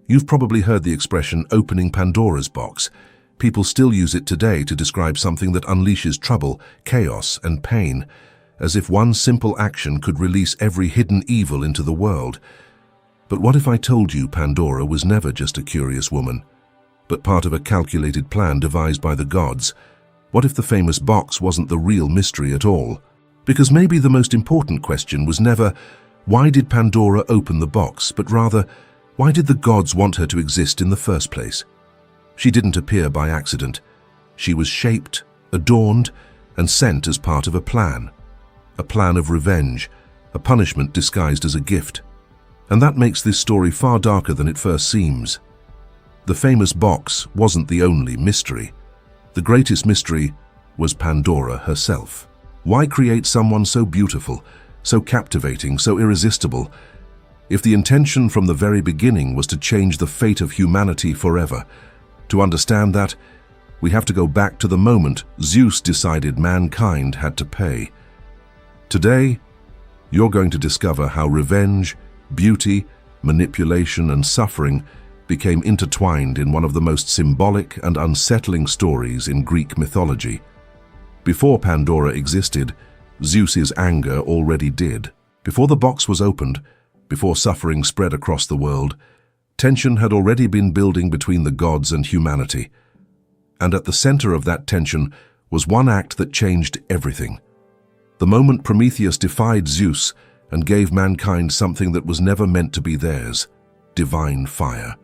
You've probably heard the expression opening Pandora's box. People still use it today to describe something that unleashes trouble, chaos, and pain, as if one simple action could release every hidden evil into the world. But what if I told you Pandora was never just a curious woman, but part of a calculated plan devised by the gods? What if the famous box wasn't the real mystery at all? Because maybe the most important question was never, why did Pandora open the box, but rather, why did the gods want her to exist in the first place? She didn't appear by accident. She was shaped, adorned, and sent as part of a plan of revenge, a punishment disguised as a gift. And that makes this story far darker than it first seems. The famous box wasn't the only mystery. The greatest mystery was Pandora herself. Why create someone so beautiful, so captivating, so irresistible, if the intention from the very beginning was to change the fate of humanity forever? To understand that, we have to go back to the moment Zeus decided mankind had to pay. Today, you're going to discover how revenge, beauty, manipulation, and suffering became intertwined in one of the most symbolic and unsettling stories in Greek mythology. Before Pandora existed, Zeus's anger already did. Before the box was opened, before suffering spread across the world, tension had already been building between the gods and humanity. And at the center of that tension was one act that changed everything. The moment Prometheus defied Zeus and gave mankind something that was never meant to be theirs, divine fire.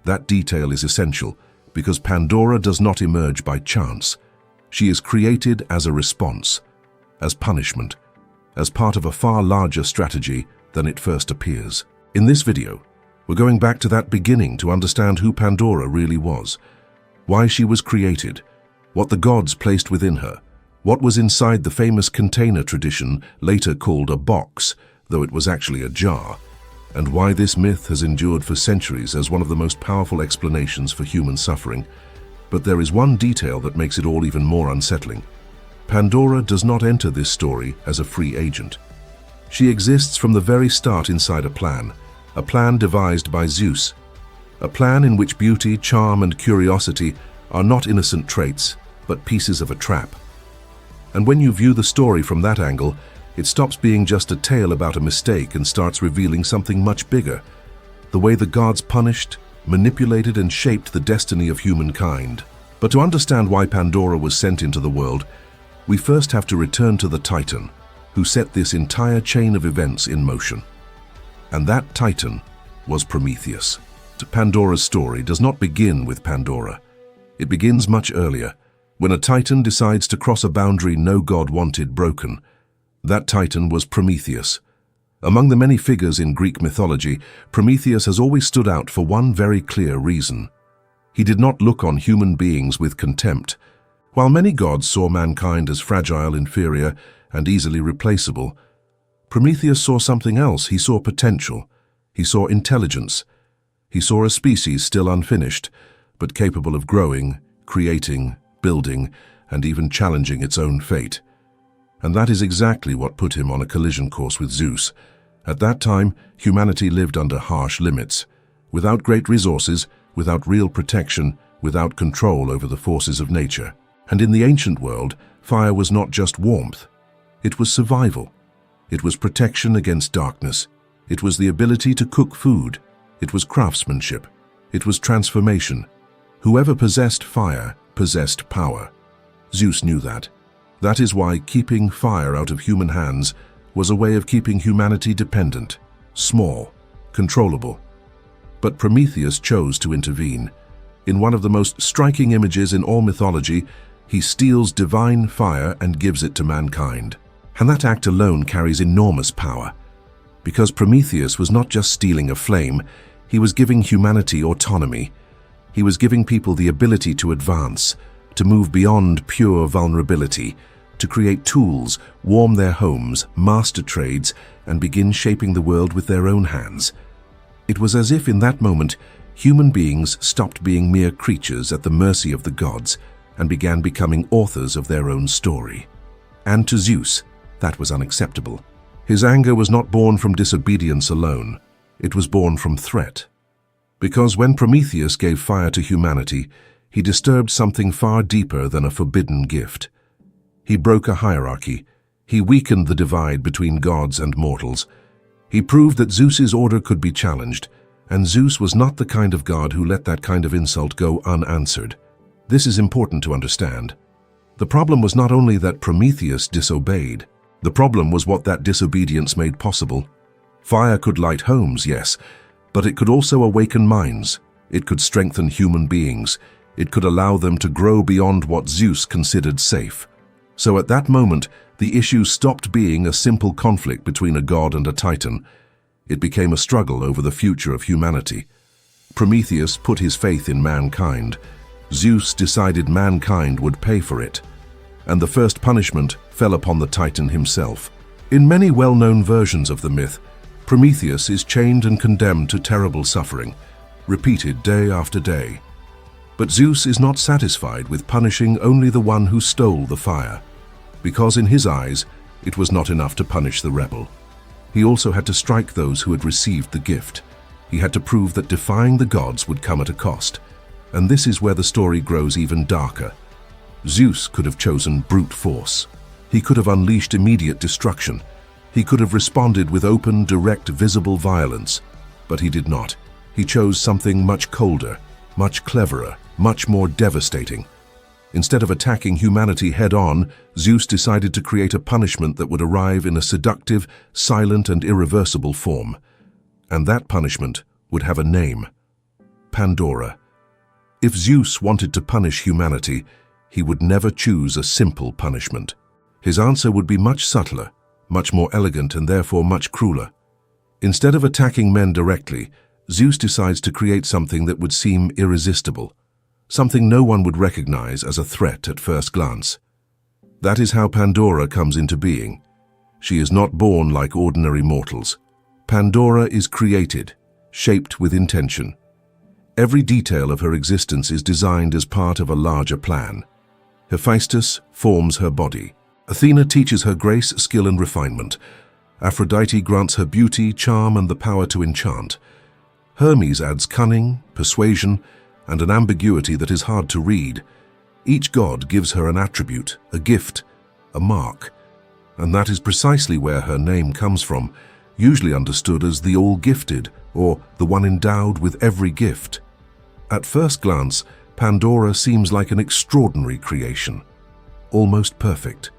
That detail is essential because Pandora does not emerge by chance. She is created as a response, as punishment, as part of a far larger strategy than it first appears. In this video, we're going back to that beginning to understand who Pandora really was, why she was created, what the gods placed within her, what was inside the famous container tradition later called a box, though it was actually a jar, and why this myth has endured for centuries as one of the most powerful explanations for human suffering. But there is one detail that makes it all even more unsettling. Pandora does not enter this story as a free agent. She exists from the very start inside a plan devised by Zeus, a plan in which beauty, charm, and curiosity are not innocent traits, but pieces of a trap. And when you view the story from that angle, it stops being just a tale about a mistake and starts revealing something much bigger, the way the gods punished, manipulated, and shaped the destiny of humankind. But to understand why Pandora was sent into the world, we first have to return to the Titan, who set this entire chain of events in motion. And that Titan was Prometheus. Pandora's story does not begin with Pandora. It begins much earlier, when a Titan decides to cross a boundary no god wanted broken. That Titan was Prometheus. Among the many figures in Greek mythology, Prometheus has always stood out for one very clear reason. He did not look on human beings with contempt. While many gods saw mankind as fragile, inferior, and easily replaceable, Prometheus saw something else. He saw potential. He saw intelligence. He saw a species still unfinished, but capable of growing, creating, building, and even challenging its own fate. And that is exactly what put him on a collision course with Zeus. At that time, humanity lived under harsh limits, without great resources, without real protection, without control over the forces of nature. And in the ancient world, fire was not just warmth. It was survival. It was protection against darkness. It was the ability to cook food. It was craftsmanship. It was transformation. Whoever possessed fire possessed power. Zeus knew that. That is why keeping fire out of human hands was a way of keeping humanity dependent, small, controllable. But Prometheus chose to intervene. In one of the most striking images in all mythology, he steals divine fire and gives it to mankind. And that act alone carries enormous power. Because Prometheus was not just stealing a flame, he was giving humanity autonomy. He was giving people the ability to advance, to move beyond pure vulnerability, to create tools, warm their homes, master trades, and begin shaping the world with their own hands. It was as if in that moment, human beings stopped being mere creatures at the mercy of the gods and began becoming authors of their own story. And to Zeus, that was unacceptable. His anger was not born from disobedience alone. It was born from threat. Because when Prometheus gave fire to humanity, he disturbed something far deeper than a forbidden gift. He broke a hierarchy. He weakened the divide between gods and mortals. He proved that Zeus's order could be challenged, and Zeus was not the kind of god who let that kind of insult go unanswered. This is important to understand. The problem was not only that Prometheus disobeyed. The problem was what that disobedience made possible. Fire could light homes, yes, but it could also awaken minds. It could strengthen human beings. It could allow them to grow beyond what Zeus considered safe. So at that moment, the issue stopped being a simple conflict between a god and a titan. It became a struggle over the future of humanity. Prometheus put his faith in mankind. Zeus decided mankind would pay for it. And the first punishment fell upon the titan himself. In many well-known versions of the myth, Prometheus is chained and condemned to terrible suffering, repeated day after day. But Zeus is not satisfied with punishing only the one who stole the fire, because in his eyes, it was not enough to punish the rebel. He also had to strike those who had received the gift. He had to prove that defying the gods would come at a cost. And this is where the story grows even darker. Zeus could have chosen brute force. He could have unleashed immediate destruction. He could have responded with open, direct, visible violence. But he did not. He chose something much colder, much cleverer, much more devastating. Instead of attacking humanity head-on, Zeus decided to create a punishment that would arrive in a seductive, silent, and irreversible form. And that punishment would have a name: Pandora. If Zeus wanted to punish humanity, he would never choose a simple punishment. His answer would be much subtler, much more elegant, and therefore much crueler. Instead of attacking men directly, Zeus decides to create something that would seem irresistible, something no one would recognize as a threat at first glance. That is how Pandora comes into being. She is not born like ordinary mortals. Pandora is created, shaped with intention. Every detail of her existence is designed as part of a larger plan. Hephaestus forms her body. Athena teaches her grace, skill, and refinement. Aphrodite grants her beauty, charm, and the power to enchant. Hermes adds cunning, persuasion, and an ambiguity that is hard to read. Each god gives her an attribute, a gift, a mark. And that is precisely where her name comes from, usually understood as the all-gifted, or the one endowed with every gift. At first glance, Pandora seems like an extraordinary creation, almost perfect.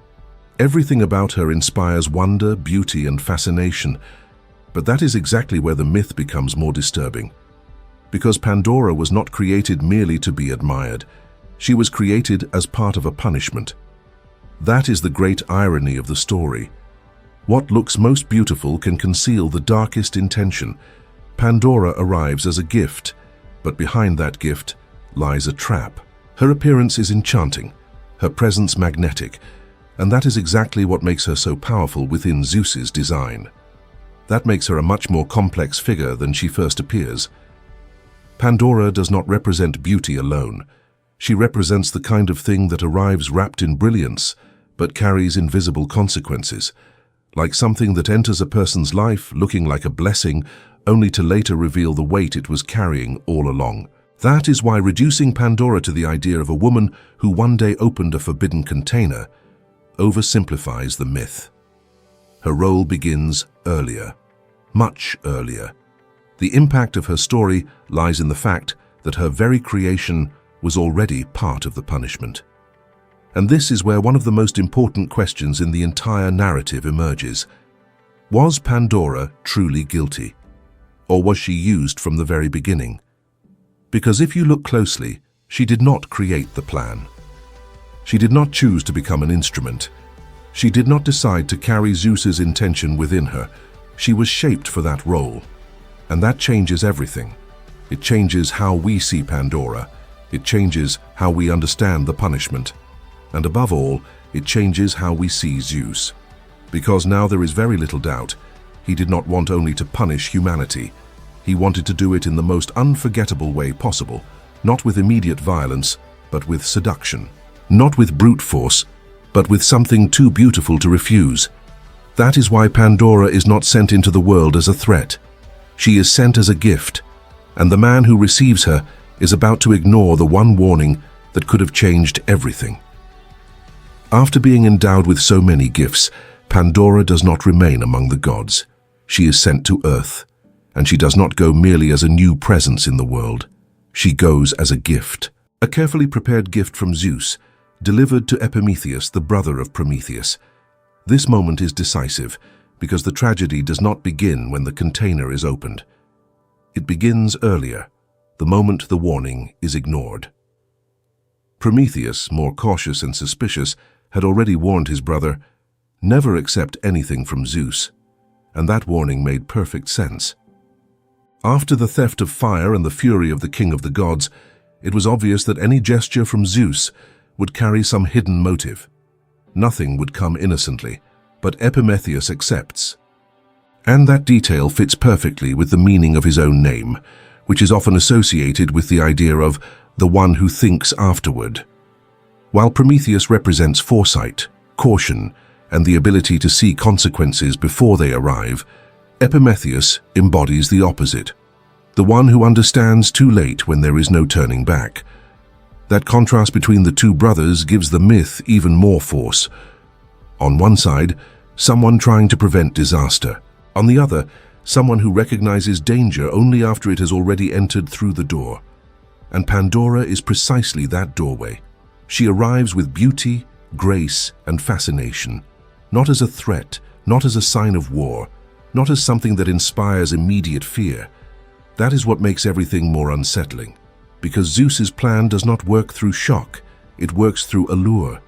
Everything about her inspires wonder, beauty, and fascination. But that is exactly where the myth becomes more disturbing. Because Pandora was not created merely to be admired. She was created as part of a punishment. That is the great irony of the story. What looks most beautiful can conceal the darkest intention. Pandora arrives as a gift, but behind that gift lies a trap. Her appearance is enchanting, her presence magnetic, and that is exactly what makes her so powerful within Zeus's design. That makes her a much more complex figure than she first appears. Pandora does not represent beauty alone. She represents the kind of thing that arrives wrapped in brilliance, but carries invisible consequences, like something that enters a person's life looking like a blessing, only to later reveal the weight it was carrying all along. That is why reducing Pandora to the idea of a woman who one day opened a forbidden container oversimplifies the myth. Her role begins earlier, much earlier. The impact of her story lies in the fact that her very creation was already part of the punishment. And this is where one of the most important questions in the entire narrative emerges. Was Pandora truly guilty? Or was she used from the very beginning? Because if you look closely, she did not create the plan. She did not choose to become an instrument. She did not decide to carry Zeus's intention within her. She was shaped for that role. And that changes everything. It changes how we see Pandora. It changes how we understand the punishment. And above all, it changes how we see Zeus. Because now there is very little doubt, he did not want only to punish humanity. He wanted to do it in the most unforgettable way possible, not with immediate violence, but with seduction. Not with brute force, but with something too beautiful to refuse. That is why Pandora is not sent into the world as a threat. She is sent as a gift, and the man who receives her is about to ignore the one warning that could have changed everything. After being endowed with so many gifts, Pandora does not remain among the gods. She is sent to Earth, and she does not go merely as a new presence in the world. She goes as a gift, a carefully prepared gift from Zeus, delivered to Epimetheus, the brother of Prometheus. This moment is decisive, because the tragedy does not begin when the container is opened. It begins earlier, the moment the warning is ignored. Prometheus, more cautious and suspicious, had already warned his brother, "Never accept anything from Zeus," and that warning made perfect sense. After the theft of fire and the fury of the king of the gods, it was obvious that any gesture from Zeus would carry some hidden motive. Nothing would come innocently, but Epimetheus accepts. And that detail fits perfectly with the meaning of his own name, which is often associated with the idea of the one who thinks afterward. While Prometheus represents foresight, caution, and the ability to see consequences before they arrive, Epimetheus embodies the opposite, the one who understands too late when there is no turning back. That contrast between the two brothers gives the myth even more force. On one side, someone trying to prevent disaster. On the other, someone who recognizes danger only after it has already entered through the door. And Pandora is precisely that doorway. She arrives with beauty, grace, and fascination, not as a threat, not as a sign of war, not as something that inspires immediate fear. That is what makes everything more unsettling, because Zeus's plan does not work through shock, it works through allure.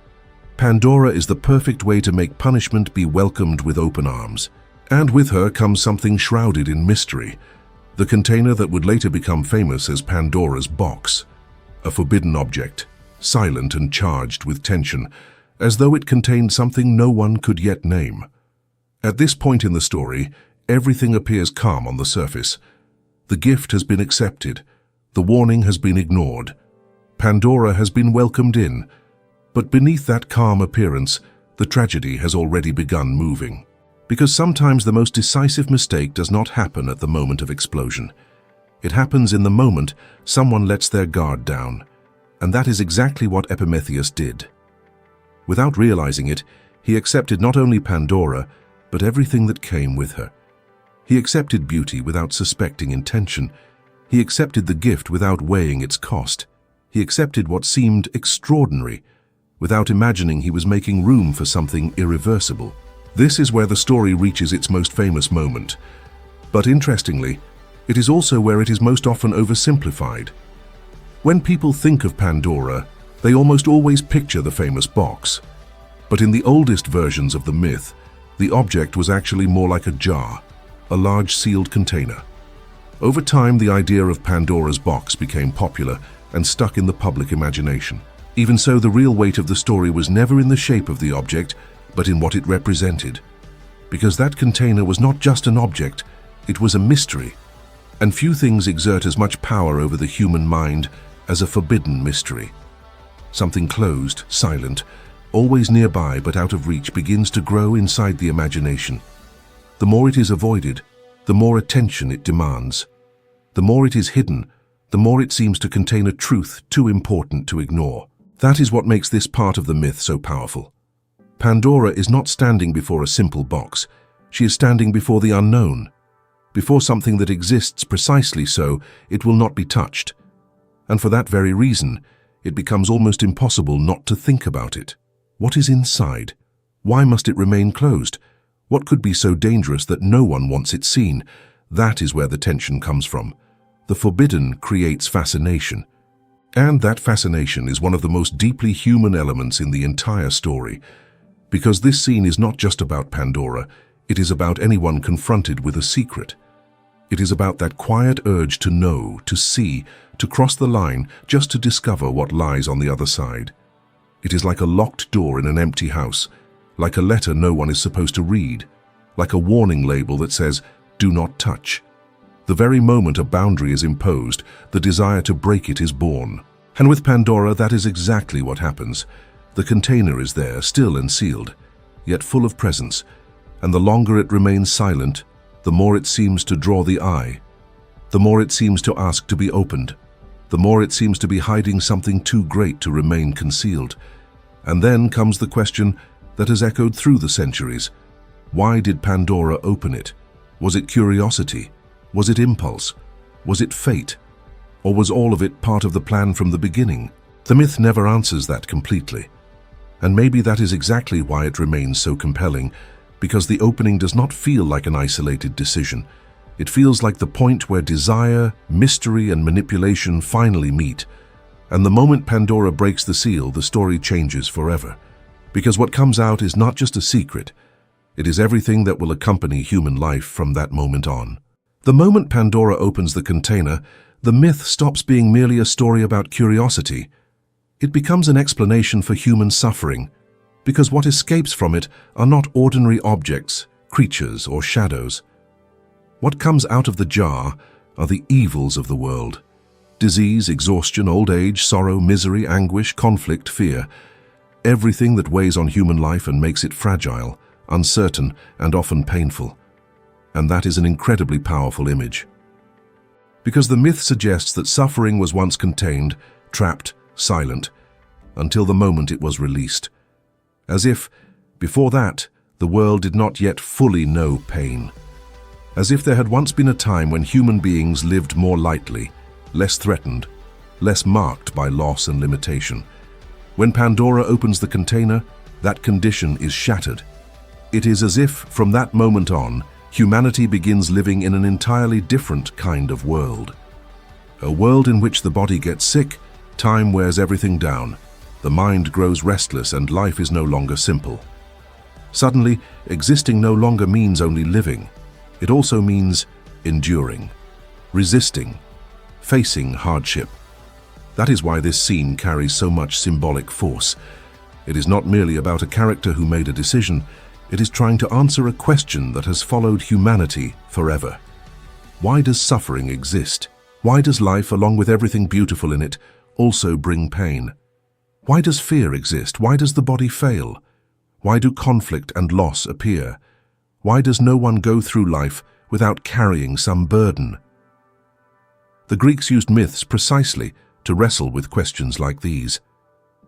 Pandora is the perfect way to make punishment be welcomed with open arms. And with her comes something shrouded in mystery, the container that would later become famous as Pandora's box, a forbidden object, silent and charged with tension, as though it contained something no one could yet name. At this point in the story, everything appears calm on the surface. The gift has been accepted, the warning has been ignored, Pandora has been welcomed in, but beneath that calm appearance, the tragedy has already begun moving. Because sometimes the most decisive mistake does not happen at the moment of explosion. It happens in the moment someone lets their guard down, and that is exactly what Epimetheus did. Without realizing it, he accepted not only Pandora, but everything that came with her. He accepted beauty without suspecting intention. He accepted the gift without weighing its cost. He accepted what seemed extraordinary, without imagining he was making room for something irreversible. This is where the story reaches its most famous moment. But interestingly, it is also where it is most often oversimplified. When people think of Pandora, they almost always picture the famous box. But in the oldest versions of the myth, the object was actually more like a jar, a large sealed container. Over time, the idea of Pandora's box became popular and stuck in the public imagination. Even so, the real weight of the story was never in the shape of the object, but in what it represented. Because that container was not just an object, it was a mystery. And few things exert as much power over the human mind as a forbidden mystery. Something closed, silent, always nearby but out of reach begins to grow inside the imagination. The more it is avoided, the more attention it demands. The more it is hidden, the more it seems to contain a truth too important to ignore. That is what makes this part of the myth so powerful. Pandora is not standing before a simple box. She is standing before the unknown, before something that exists precisely so it will not be touched. And for that very reason, it becomes almost impossible not to think about it. What is inside? Why must it remain closed? What could be so dangerous that no one wants it seen? That is where the tension comes from. The forbidden creates fascination. And that fascination is one of the most deeply human elements in the entire story. Because this scene is not just about Pandora, it is about anyone confronted with a secret. It is about that quiet urge to know, to see, to cross the line just to discover what lies on the other side. It is like a locked door in an empty house, like a letter no one is supposed to read, like a warning label that says, "Do not touch." The very moment a boundary is imposed, the desire to break it is born. And with Pandora, that is exactly what happens. The container is there, still and sealed, yet full of presence, and the longer it remains silent, the more it seems to draw the eye. the more it seems to ask to be opened, the more it seems to be hiding something too great to remain concealed. And then comes the question that has echoed through the centuries. Why did Pandora open it? Was it curiosity? Was it impulse? Was it fate? Or was all of it part of the plan from the beginning? The myth never answers that completely. And maybe that is exactly why it remains so compelling, because the opening does not feel like an isolated decision. It feels like the point where desire, mystery, and manipulation finally meet. And the moment Pandora breaks the seal, the story changes forever. Because what comes out is not just a secret, it is everything that will accompany human life from that moment on. The moment Pandora opens the container, the myth stops being merely a story about curiosity. It becomes an explanation for human suffering, because what escapes from it are not ordinary objects, creatures, or shadows. What comes out of the jar are the evils of the world. Disease, exhaustion, old age, sorrow, misery, anguish, conflict, fear. Everything that weighs on human life and makes it fragile, uncertain, and often painful. And that is an incredibly powerful image. Because the myth suggests that suffering was once contained, trapped, silent, until the moment it was released. As if, before that, the world did not yet fully know pain. As if there had once been a time when human beings lived more lightly, less threatened, less marked by loss and limitation. When Pandora opens the container, that condition is shattered. It is as if, from that moment on, humanity begins living in an entirely different kind of world. A world in which the body gets sick, time wears everything down, the mind grows restless, and life is no longer simple. Suddenly, existing no longer means only living. It also means enduring, resisting, facing hardship. That is why this scene carries so much symbolic force. It is not merely about a character who made a decision, it is trying to answer a question that has followed humanity forever. Why does suffering exist? Why does life, along with everything beautiful in it, also bring pain? Why does fear exist? Why does the body fail? Why do conflict and loss appear? Why does no one go through life without carrying some burden? The Greeks used myths precisely to wrestle with questions like these.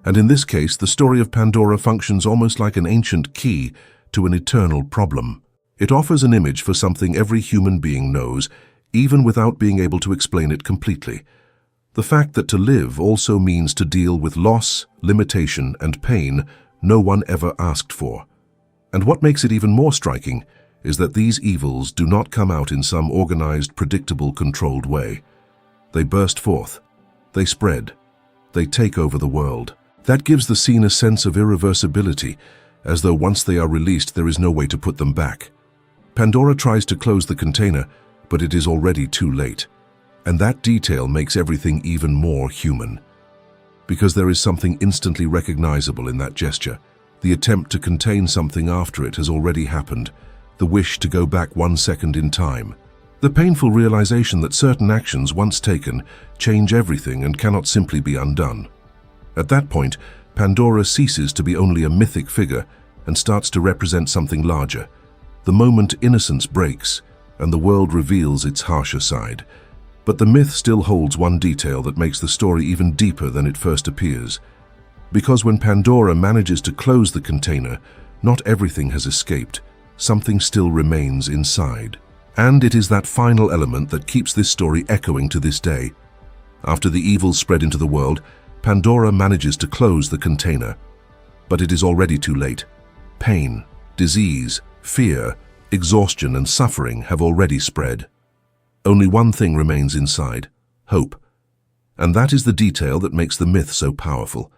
And in this case, the story of Pandora functions almost like an ancient key to an eternal problem. It offers an image for something every human being knows, even without being able to explain it completely. The fact that to live also means to deal with loss, limitation, and pain no one ever asked for. And what makes it even more striking is that these evils do not come out in some organized, predictable, controlled way. They burst forth. They spread. They take over the world. That gives the scene a sense of irreversibility, as though once they are released there is no way to put them back. Pandora tries to close the container, but it is already too late. And that detail makes everything even more human. Because there is something instantly recognizable in that gesture. The attempt to contain something after it has already happened. The wish to go back 1 second in time. The painful realization that certain actions once taken change everything and cannot simply be undone. At that point, Pandora ceases to be only a mythic figure and starts to represent something larger. The moment innocence breaks and the world reveals its harsher side. But the myth still holds one detail that makes the story even deeper than it first appears. Because when Pandora manages to close the container, not everything has escaped. Something still remains inside. And it is that final element that keeps this story echoing to this day. After the evil spread into the world, Pandora manages to close the container. But it is already too late. Pain, disease, fear, exhaustion, and suffering have already spread. Only one thing remains inside: hope. And that is the detail that makes the myth so powerful.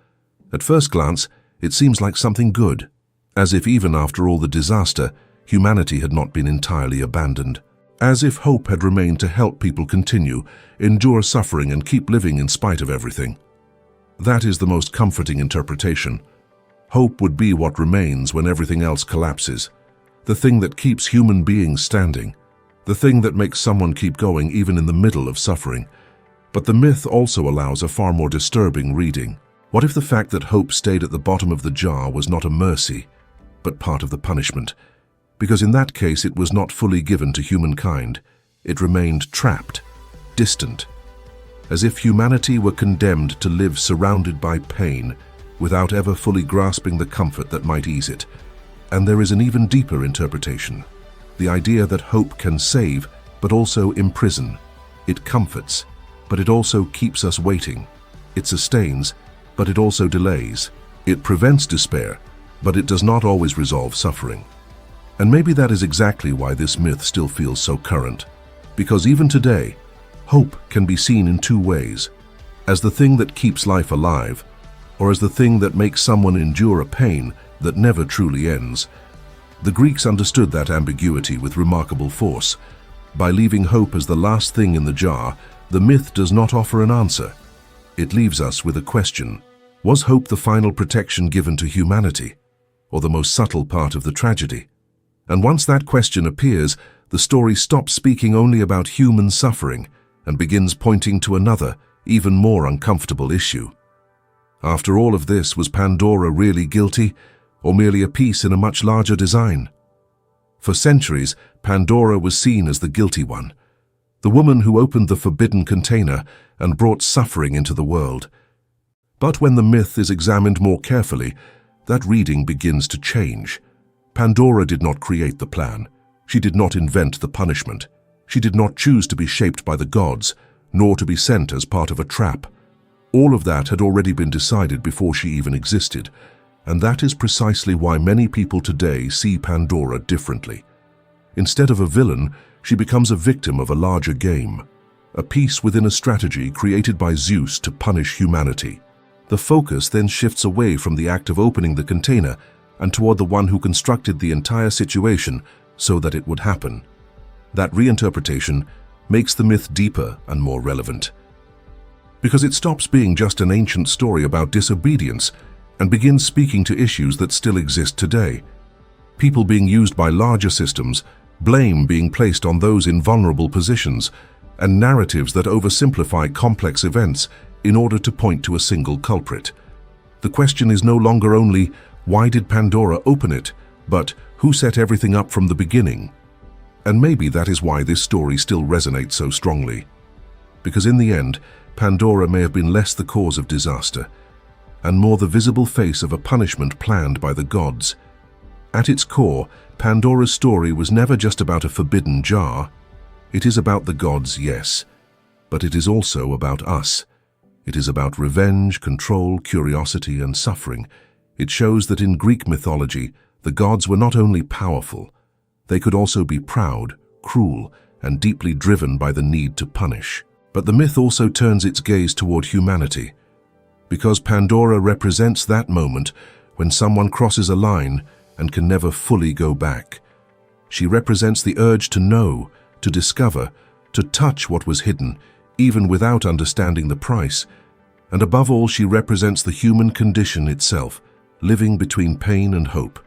At first glance, it seems like something good, as if even after all the disaster, humanity had not been entirely abandoned. As if hope had remained to help people continue, endure suffering, and keep living in spite of everything. That is the most comforting interpretation. Hope would be what remains when everything else collapses. The thing that keeps human beings standing. The thing that makes someone keep going even in the middle of suffering. But the myth also allows a far more disturbing reading. What if the fact that hope stayed at the bottom of the jar was not a mercy, but part of the punishment? Because in that case it was not fully given to humankind. It remained trapped, distant, as if humanity were condemned to live surrounded by pain without ever fully grasping the comfort that might ease it. And there is an even deeper interpretation, the idea that hope can save but also imprison. It comforts, but it also keeps us waiting. It sustains, but it also delays. It prevents despair, but it does not always resolve suffering. And maybe that is exactly why this myth still feels so current. Because even today, hope can be seen in two ways: as the thing that keeps life alive, or as the thing that makes someone endure a pain that never truly ends. The Greeks understood that ambiguity with remarkable force. By leaving hope as the last thing in the jar, the myth does not offer an answer. It leaves us with a question. Was hope the final protection given to humanity, or the most subtle part of the tragedy? And once that question appears, the story stops speaking only about human suffering and begins pointing to another, even more uncomfortable issue. After all of this, was Pandora really guilty, or merely a piece in a much larger design? For centuries, Pandora was seen as the guilty one, the woman who opened the forbidden container and brought suffering into the world. But when the myth is examined more carefully, that reading begins to change. Pandora did not create the plan. She did not invent the punishment. She did not choose to be shaped by the gods, nor to be sent as part of a trap. All of that had already been decided before she even existed, and that is precisely why many people today see Pandora differently. Instead of a villain, she becomes a victim of a larger game, a piece within a strategy created by Zeus to punish humanity. The focus then shifts away from the act of opening the container and toward the one who constructed the entire situation so that it would happen. That reinterpretation makes the myth deeper and more relevant, because it stops being just an ancient story about disobedience and begins speaking to issues that still exist today. People being used by larger systems, blame being placed on those in vulnerable positions, and narratives that oversimplify complex events in order to point to a single culprit. The question is no longer only, why did Pandora open it, but who set everything up from the beginning? And maybe that is why this story still resonates so strongly. Because in the end, Pandora may have been less the cause of disaster, and more the visible face of a punishment planned by the gods. At its core, Pandora's story was never just about a forbidden jar. It is about the gods, yes, but it is also about us. It is about revenge, control, curiosity, and suffering. It shows that in Greek mythology, the gods were not only powerful, they could also be proud, cruel, and deeply driven by the need to punish. But the myth also turns its gaze toward humanity, because Pandora represents that moment when someone crosses a line and can never fully go back. She represents the urge to know, to discover, to touch what was hidden, even without understanding the price. And above all, she represents the human condition itself, living between pain and hope.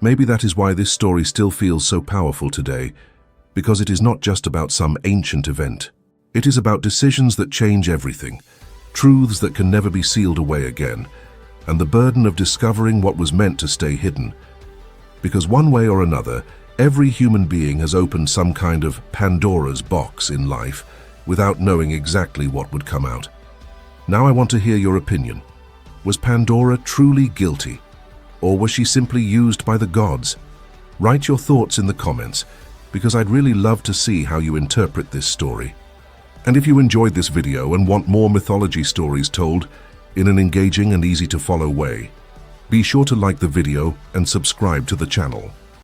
Maybe that is why this story still feels so powerful today, because it is not just about some ancient event. It is about decisions that change everything, truths that can never be sealed away again, and the burden of discovering what was meant to stay hidden. Because one way or another, every human being has opened some kind of Pandora's box in life without knowing exactly what would come out. Now I want to hear your opinion. Was Pandora truly guilty, or was she simply used by the gods? Write your thoughts in the comments, because I'd really love to see how you interpret this story. And if you enjoyed this video and want more mythology stories told in an engaging and easy-to-follow way, be sure to like the video and subscribe to the channel.